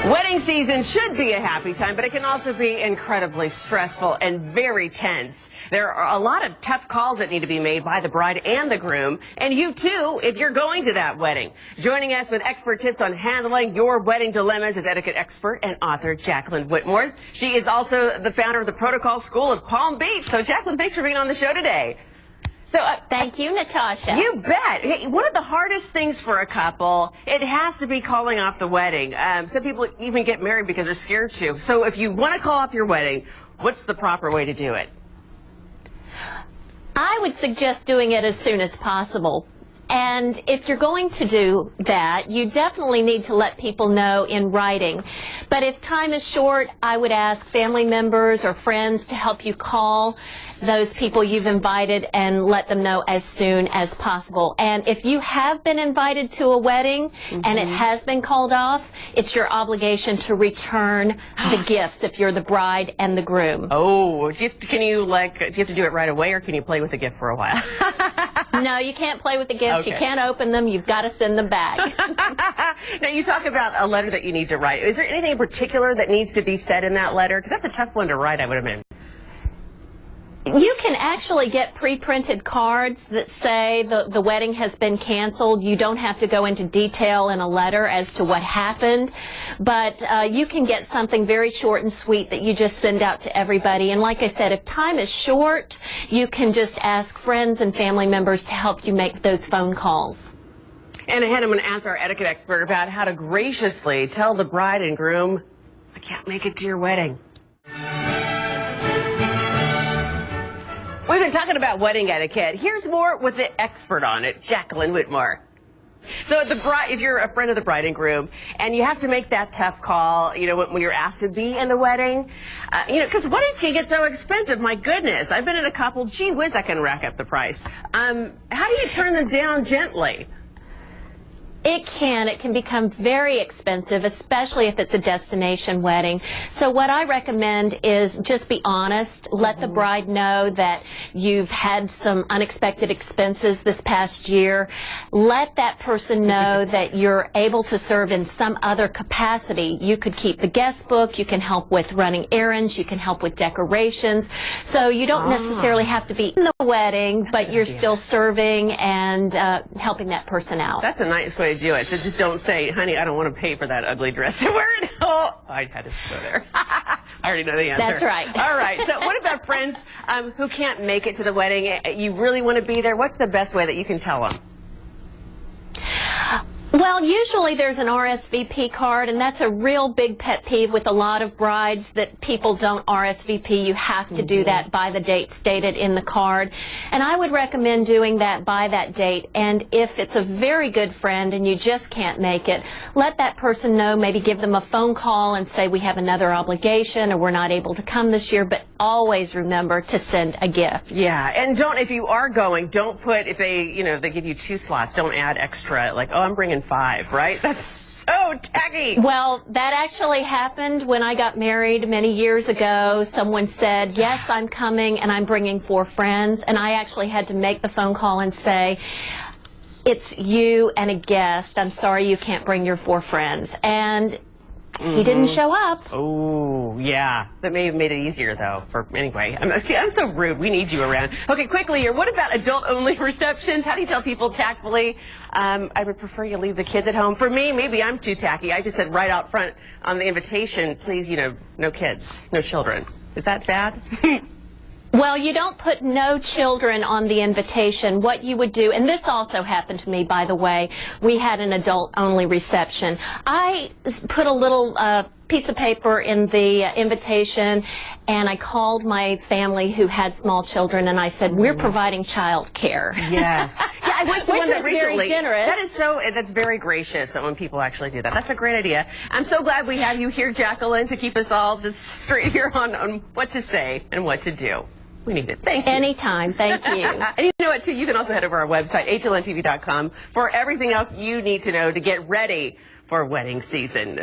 Wedding season should be a happy time, but it can also be incredibly stressful and very tense. There are a lot of tough calls that need to be made by the bride and the groom, and you too, if you're going to that wedding. Joining us with expert tips on handling your wedding dilemmas is etiquette expert and author Jacqueline Whitmore. She is also the founder of the Protocol School of Palm Beach. So Jacqueline, thanks for being on the show today. So, thank you, Natasha. You bet. Hey, one of the hardest things for a couple, it has to be calling off the wedding. Some people even get married because they're scared to. So if you want to call off your wedding, what's the proper way to do it? I would suggest doing it as soon as possible. And if you're going to do that, you definitely need to let people know in writing. But if time is short, I would ask family members or friends to help you call those people you've invited and let them know as soon as possible. And if you have been invited to a wedding and it has been called off, it's your obligation to return the gifts if you're the bride and the groom. Oh, do you have to do it right away, or can you play with the gift for a while? No, you can't play with the gifts. Okay. You can't open them. You've got to send them back. Now, you talk about a letter that you need to write. Is there anything in particular that needs to be said in that letter? Because that's a tough one to write, I would imagine. You can actually get pre-printed cards that say the wedding has been canceled. You don't have to go into detail in a letter as to what happened, but you can get something very short and sweet that you just send out to everybody. And like I said, if time is short, you can just ask friends and family members to help you make those phone calls. And ahead, I'm going to ask our etiquette expert about how to graciously tell the bride and groom, I can't make it to your wedding. We've been talking about wedding etiquette. Here's more with the expert on it, Jacqueline Whitmore. So the bride, if you're a friend of the bride and groom, and you have to make that tough call, you know, when you're asked to be in the wedding, you know, because weddings can get so expensive. My goodness, I've been in a couple. Gee whiz, I can rack up the price. How do you turn them down gently? It can become very expensive, especially if it's a destination wedding. So what I recommend is just be honest. Let the bride know that you've had some unexpected expenses this past year. Let that person know that you're able to serve in some other capacity. You could keep the guest book. You can help with running errands. You can help with decorations. So you don't necessarily have to be in the wedding, but you're still serving and helping that person out. That's a nice way to do it. So just don't say, honey, I don't want to pay for that ugly dress to wear it. Oh, I had to go there. I already know the answer. That's right. All right. So what about friends who can't make it to the wedding? You really want to be there. What's the best way that you can tell them? Well, usually there's an RSVP card, and that's a real big pet peeve with a lot of brides, that people don't RSVP. You have to do that by the date stated in the card. And I would recommend doing that by that date. And if it's a very good friend and you just can't make it, let that person know, maybe give them a phone call and say we have another obligation or we're not able to come this year, but always remember to send a gift. Yeah, and if you are going, don't put, if they, you know, they give you 2 slots, don't add extra, like, oh, I'm bringing 5, right? That's so tacky. Well, that actually happened when I got married many years ago. Someone said, yes, I'm coming and I'm bringing 4 friends. And I actually had to make the phone call and say, it's you and a guest. I'm sorry you can't bring your 4 friends. And he didn't show up. Oh, yeah. That may have made it easier, though. Anyway, I'm so rude. We need you around. Okay, quickly here. What about adult-only receptions? How do you tell people tactfully? I would prefer you leave the kids at home. For me, maybe I'm too tacky. I just said right out front on the invitation, please, you know, no kids, no children. Is that bad? Well, you don't put no children on the invitation. What you would do, and this also happened to me, by the way, we had an adult-only reception. I put a little piece of paper in the invitation, and I called my family who had small children, and I said, we're providing child care. Yes. Yeah, I went to one that recently. Very generous. That's very gracious that when people actually do that. That's a great idea. I'm so glad we have you here, Jacqueline, to keep us all just straight here on what to say and what to do. We need it. Thank you. Anytime. Thank you. And you know what, too? You can also head over our website, HLNTV.com, for everything else you need to know to get ready for wedding season.